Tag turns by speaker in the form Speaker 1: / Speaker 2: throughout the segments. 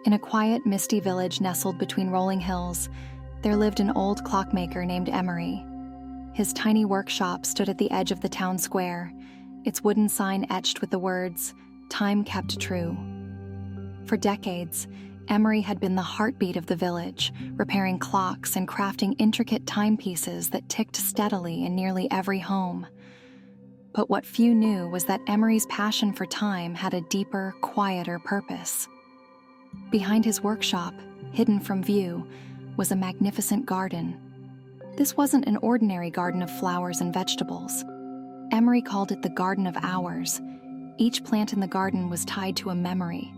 Speaker 1: In a quiet, misty village nestled between rolling hills, there lived an old clockmaker named Emory. His tiny workshop stood at the edge of the town square, its wooden sign etched with the words, "Time kept true." For decades, Emory had been the heartbeat of the village, repairing clocks and crafting intricate timepieces that ticked steadily in nearly every home. But what few knew was that Emory's passion for time had a deeper, quieter purpose. Behind his workshop, hidden from view, was a magnificent garden. This wasn't an ordinary garden of flowers and vegetables. Emory called it the Garden of Hours. Each plant in the garden was tied to a memory,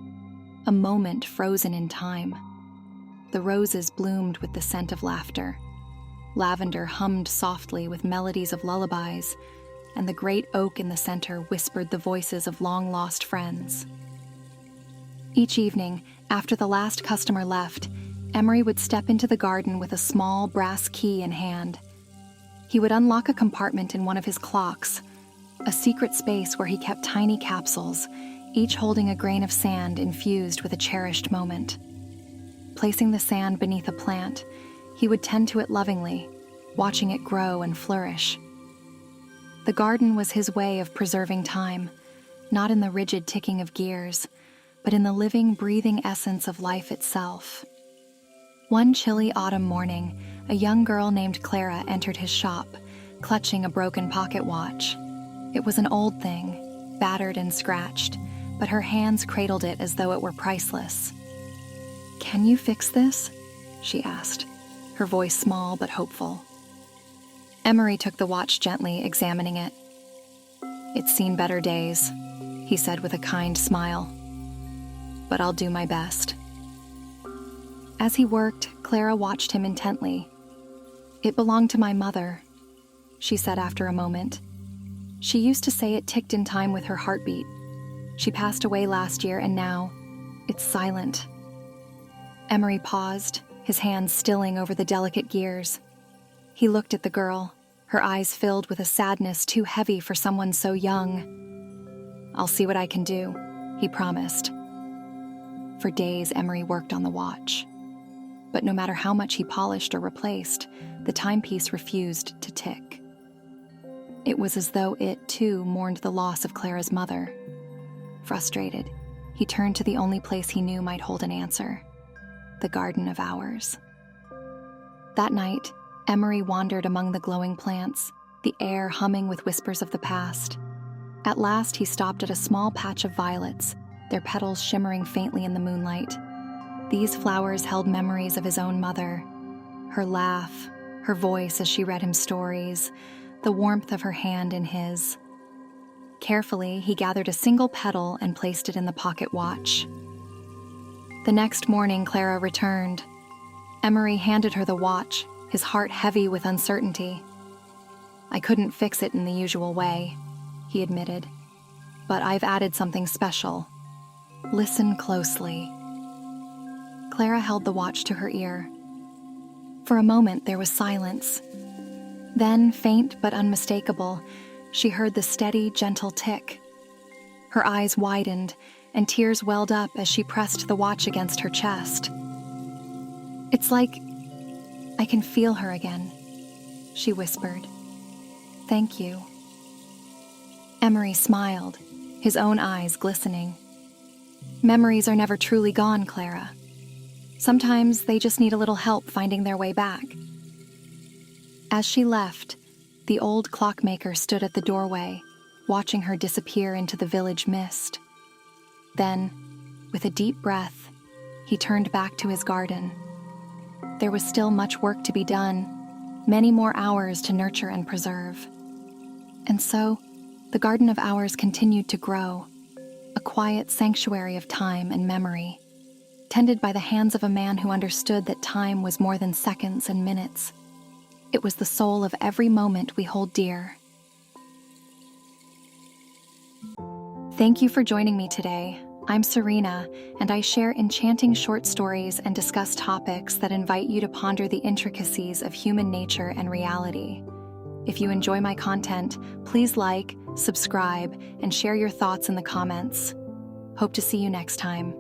Speaker 1: a moment frozen in time. The roses bloomed with the scent of laughter. Lavender hummed softly with melodies of lullabies, and the great oak in the center whispered the voices of long-lost friends. Each evening, after the last customer left, Emory would step into the garden with a small brass key in hand. He would unlock a compartment in one of his clocks, a secret space where he kept tiny capsules, each holding a grain of sand infused with a cherished moment. Placing the sand beneath a plant, he would tend to it lovingly, watching it grow and flourish. The garden was his way of preserving time, not in the rigid ticking of gears, but in the living, breathing essence of life itself. One chilly autumn morning, a young girl named Clara entered his shop, clutching a broken pocket watch. It was an old thing, battered and scratched, but her hands cradled it as though it were priceless. "Can you fix this?" she asked, her voice small but hopeful. Emory took the watch gently, examining it. "It's seen better days," he said with a kind smile. "But I'll do my best." As he worked, Clara watched him intently. "It belonged to my mother," she said after a moment. "She used to say it ticked in time with her heartbeat. She passed away last year, and now it's silent." Emory paused, his hands stilling over the delicate gears. He looked at the girl, her eyes filled with a sadness too heavy for someone so young. "I'll see what I can do," he promised. For days, Emory worked on the watch. But no matter how much he polished or replaced, the timepiece refused to tick. It was as though it, too, mourned the loss of Clara's mother. Frustrated, he turned to the only place he knew might hold an answer: the Garden of Hours. That night, Emory wandered among the glowing plants, the air humming with whispers of the past. At last, he stopped at a small patch of violets, their petals shimmering faintly in the moonlight. These flowers held memories of his own mother, her laugh, her voice as she read him stories, the warmth of her hand in his. Carefully, he gathered a single petal and placed it in the pocket watch. The next morning, Clara returned. Emory handed her the watch, his heart heavy with uncertainty. "I couldn't fix it in the usual way," he admitted, "but I've added something special. Listen closely." Clara held the watch to her ear. For a moment, there was silence. Then, faint but unmistakable, she heard the steady, gentle tick. Her eyes widened, and tears welled up as she pressed the watch against her chest. "It's like I can feel her again," she whispered. "Thank you." Emory smiled, his own eyes glistening. "Memories are never truly gone, Clara. Sometimes they just need a little help finding their way back." As she left, the old clockmaker stood at the doorway, watching her disappear into the village mist. Then, with a deep breath, he turned back to his garden. There was still much work to be done, many more hours to nurture and preserve. And so, the Garden of Hours continued to grow, a quiet sanctuary of time and memory, tended by the hands of a man who understood that time was more than seconds and minutes. It was the soul of every moment we hold dear. Thank you for joining me today. I'm Serena, and I share enchanting short stories and discuss topics that invite you to ponder the intricacies of human nature and reality. If you enjoy my content, please like, subscribe, and share your thoughts in the comments. Hope to see you next time.